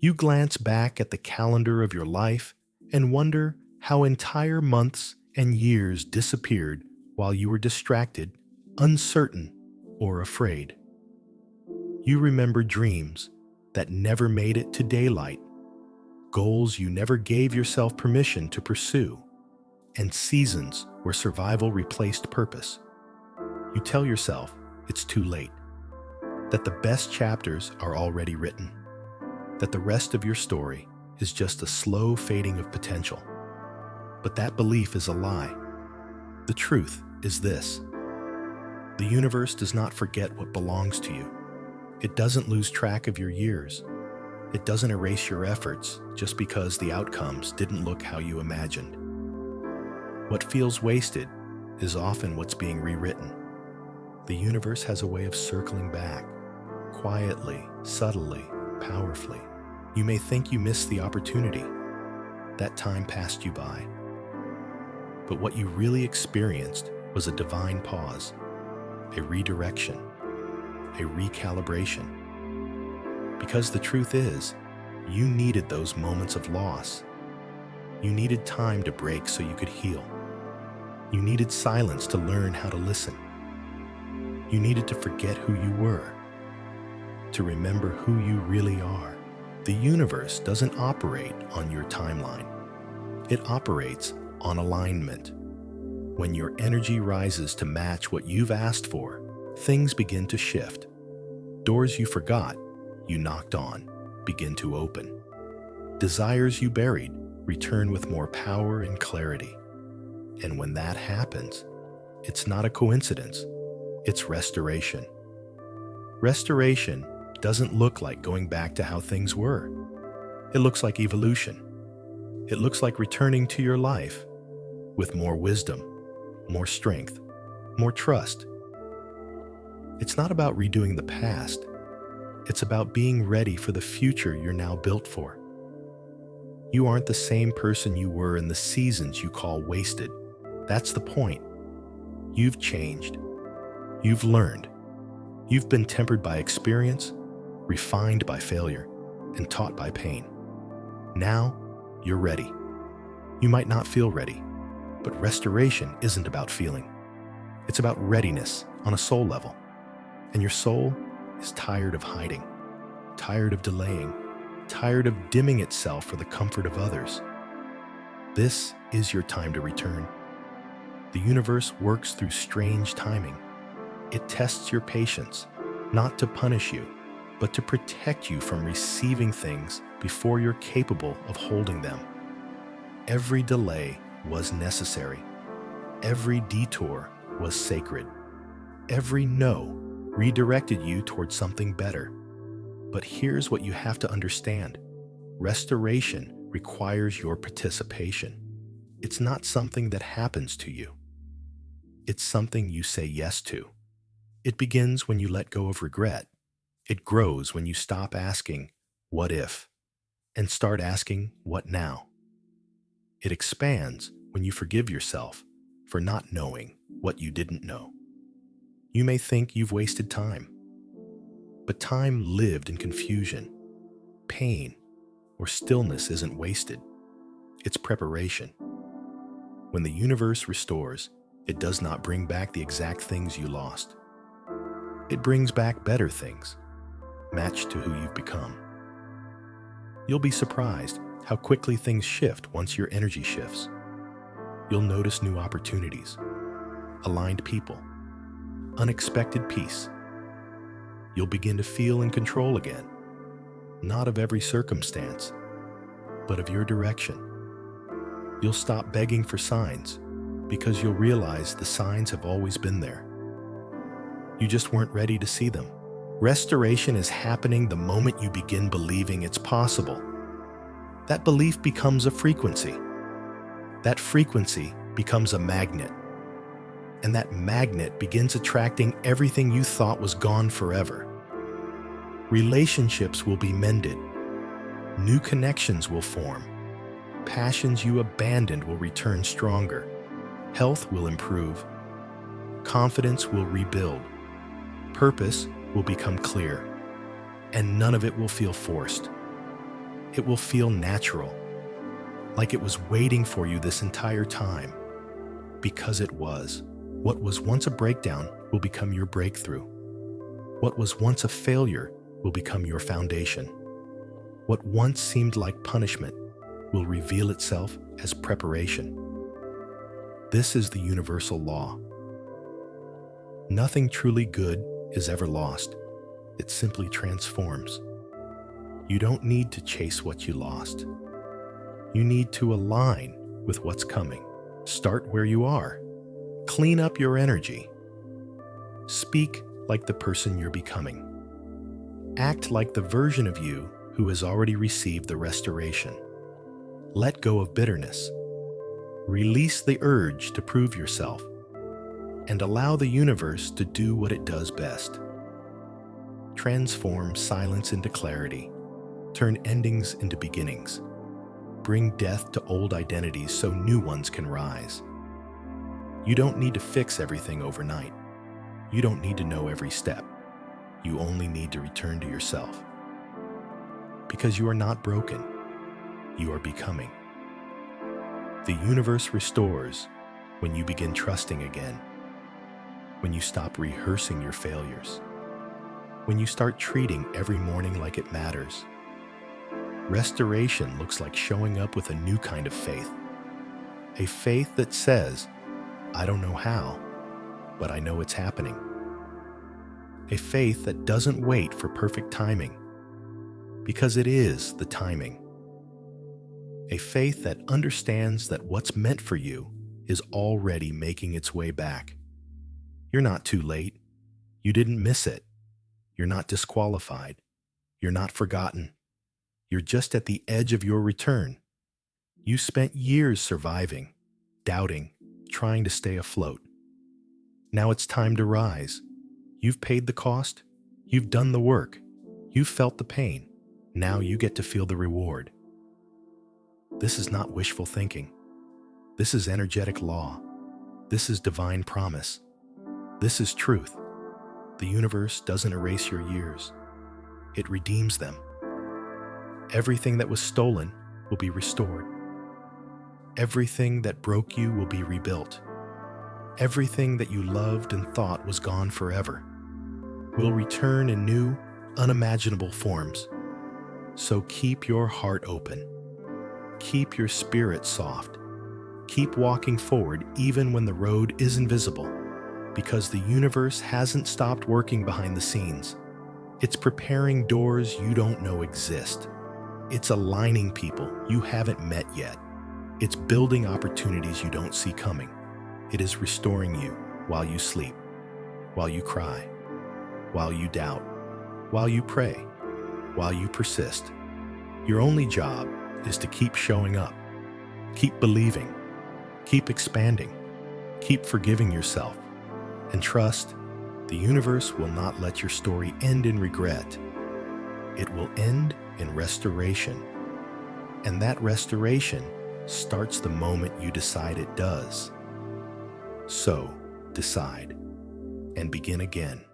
You glance back at the calendar of your life and wonder how entire months and years disappeared while you were distracted, uncertain, or afraid. You remember dreams that never made it to daylight, goals you never gave yourself permission to pursue, and seasons where survival replaced purpose. You tell yourself it's too late, that the best chapters are already written, that the rest of your story is just a slow fading of potential. But that belief is a lie. The truth is this: the universe does not forget what belongs to you. It doesn't lose track of your years. It doesn't erase your efforts just because the outcomes didn't look how you imagined. What feels wasted is often what's being rewritten. The universe has a way of circling back, quietly, subtly, powerfully. You may think you missed the opportunity. That time passed you by. But what you really experienced was a divine pause, a redirection, a recalibration. Because the truth is, you needed those moments of loss. You needed time to break so you could heal. You needed silence to learn how to listen. You needed to forget who you were, to remember who you really are. The universe doesn't operate on your timeline. It operates on alignment. When your energy rises to match what you've asked for, things begin to shift. Doors you forgot, you knocked on, begin to open. Desires you buried return with more power and clarity. And when that happens, it's not a coincidence, it's restoration. Restoration doesn't look like going back to how things were. It looks like evolution. It looks like returning to your life with more wisdom, more strength, more trust. It's not about redoing the past. It's about being ready for the future you're now built for. You aren't the same person you were in the seasons you call wasted. That's the point. You've changed. You've learned. You've been tempered by experience, refined by failure, and taught by pain. Now, you're ready. You might not feel ready, but restoration isn't about feeling. It's about readiness on a soul level. And your soul is tired of hiding, tired of delaying, tired of dimming itself for the comfort of others. This is your time to return. The universe works through strange timing. It tests your patience, not to punish you, but to protect you from receiving things before you're capable of holding them. Every delay was necessary. Every detour was sacred. Every no redirected you towards something better. But here's what you have to understand. Restoration requires your participation. It's not something that happens to you. It's something you say yes to. It begins when you let go of regret. It grows when you stop asking, "What if?" and start asking, "What now?" It expands when you forgive yourself for not knowing what you didn't know. You may think you've wasted time, but time lived in confusion. Pain or stillness isn't wasted. It's preparation. When the universe restores, it does not bring back the exact things you lost. It brings back better things, matched to who you've become. You'll be surprised how quickly things shift once your energy shifts. You'll notice new opportunities, aligned people, unexpected peace. You'll begin to feel in control again, not of every circumstance, but of your direction. You'll stop begging for signs because you'll realize the signs have always been there. You just weren't ready to see them. Restoration is happening the moment you begin believing it's possible. That belief becomes a frequency. That frequency becomes a magnet. And that magnet begins attracting everything you thought was gone forever. Relationships will be mended. New connections will form. Passions you abandoned will return stronger. Health will improve. Confidence will rebuild. Purpose will become clear. And none of it will feel forced. It will feel natural, like it was waiting for you this entire time, because it was. What was once a breakdown will become your breakthrough. What was once a failure will become your foundation. What once seemed like punishment will reveal itself as preparation. This is the universal law. Nothing truly good is ever lost. It simply transforms. You don't need to chase what you lost. You need to align with what's coming. Start where you are. Clean up your energy. Speak like the person you're becoming. Act like the version of you who has already received the restoration. Let go of bitterness. Release the urge to prove yourself, and allow the universe to do what it does best. Transform silence into clarity. Turn endings into beginnings. Bring death to old identities so new ones can rise. You don't need to fix everything overnight. You don't need to know every step. You only need to return to yourself. Because you are not broken. You are becoming. The universe restores when you begin trusting again. When you stop rehearsing your failures. When you start treating every morning like it matters. Restoration looks like showing up with a new kind of faith. A faith that says, I don't know how, but I know it's happening. A faith that doesn't wait for perfect timing, because it is the timing. A faith that understands that what's meant for you is already making its way back. You're not too late. You didn't miss it. You're not disqualified. You're not forgotten. You're just at the edge of your return. You spent years surviving, doubting, trying to stay afloat. Now it's time to rise. You've paid the cost. You've done the work. You've felt the pain. Now you get to feel the reward. This is not wishful thinking. This is energetic law. This is divine promise. This is truth. The universe doesn't erase your years. It redeems them. Everything that was stolen will be restored. Everything that broke you will be rebuilt. Everything that you loved and thought was gone forever will return in new, unimaginable forms. So keep your heart open. Keep your spirit soft. Keep walking forward even when the road is invisible, because the universe hasn't stopped working behind the scenes. It's preparing doors you don't know exist. It's aligning people you haven't met yet. It's building opportunities you don't see coming. It is restoring you while you sleep, while you cry, while you doubt, while you pray, while you persist. Your only job is to keep showing up, keep believing, keep expanding, keep forgiving yourself, and trust the universe will not let your story end in regret. It will end in restoration. And that restoration starts the moment you decide it does. So, decide and begin again.